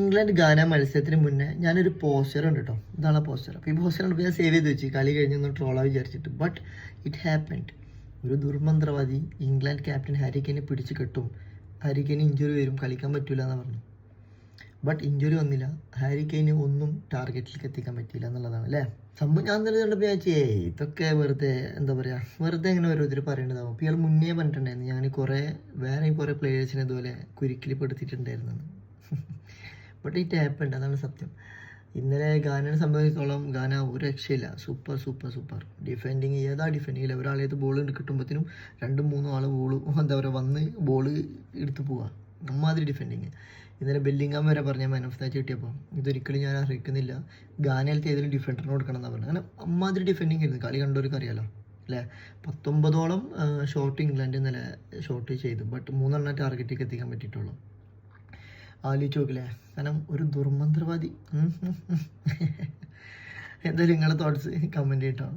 England ഗാന മത്സരത്തിന് മുന്നേ ഞാനൊരു പോസ്റ്റർ ഉണ്ട് കേട്ടോ. ഇതാണ് പോസ്റ്റർ. അപ്പോൾ ഈ പോസ്റ്റർ ഉണ്ട് ഞാൻ സേവ് ചെയ്ത് വെച്ച് കളി കഴിഞ്ഞൊന്ന് ട്രോളാ വിചാരിച്ചിട്ട്. But it happened. ഒരു ദുർമന്ത്രവാദി ഇംഗ്ലണ്ട് ക്യാപ്റ്റൻ ഹാരി കെയിനെ പിടിച്ച് കെട്ടും. ഹാരി കെയിന് ഇഞ്ചുറി വരും, കളിക്കാൻ പറ്റില്ല എന്ന് പറഞ്ഞു. ബട്ട് ഇഞ്ചുറി വന്നില്ല. ഹാരി കെയിന് ഒന്നും ടാർഗറ്റിലേക്ക് എത്തിക്കാൻ പറ്റിയില്ല എന്നുള്ളതാണ് അല്ലേ സംഭവം. ഞാൻ തന്നെ കണ്ടപ്പോൾ വിചാരിച്ചേ ഇതൊക്കെ വെറുതെ എന്താ പറയുക, വെറുതെ ഇങ്ങനെ ഓരോരുത്തർ പറയേണ്ടതാവും. അപ്പോൾ ഇയാൾ മുന്നേ പറഞ്ഞിട്ടുണ്ടായിരുന്നു ഞാൻ വേറെ കുറേ പ്ലേയേഴ്സിനെ ഇതുപോലെ കുരുക്കിൽ പെടുത്തിയിട്ടുണ്ടായിരുന്നു. ബട്ട് ഇറ്റ് ഹാപ്പൻഡ്, അതാണ് സത്യം. ഇന്നലെ ഗാനയെ സംബന്ധിച്ചിടത്തോളം ഗാന ഒരു രക്ഷയില്ല. Super super super defending. ഡിഫെൻഡിങ്ങിൽ ഒരാളേത് ബോൾ കിട്ടുമ്പോഴത്തേനും 2-3 ആൾ എന്താ പറയുക വന്ന് ബോൾ എടുത്ത് പോവുക. അമ്മാതിരി ഡിഫെൻഡിങ്. ഇന്നലെ ബെല്ലിംഗാം വരെ പറഞ്ഞ മാൻ ഓഫ് മാച്ച് കിട്ടിയപ്പോൾ ഇതൊരിക്കലും ഞാൻ അറിയിക്കുന്നില്ല, ഗാനയിലത്തെ ഏതെങ്കിലും ഡിഫൻഡറിന് കൊടുക്കണം എന്നാണ് പറഞ്ഞത്. അങ്ങനെ അമ്മാതിരി ഡിഫെൻഡിങ് ആയിരുന്നു. കളി കണ്ടവർക്ക് അറിയാലോ അല്ലേ. 19ഓളം ഷോട്ട് ഇംഗ്ലണ്ട് ഇന്നലെ ഷോട്ട് ചെയ്തു. ബട്ട് 3 ടാർഗറ്റിലേക്ക് എത്തിക്കാൻ പറ്റിയിട്ടുള്ളൂ. ആലോചിച്ച് നോക്കില്ലേ, കാരണം ഒരു ദുർമന്ത്രവാദി. എന്തായാലും നിങ്ങളുടെ തോട്ട്സ് കമൻറ്റ് ചെയ്യട്ടോ.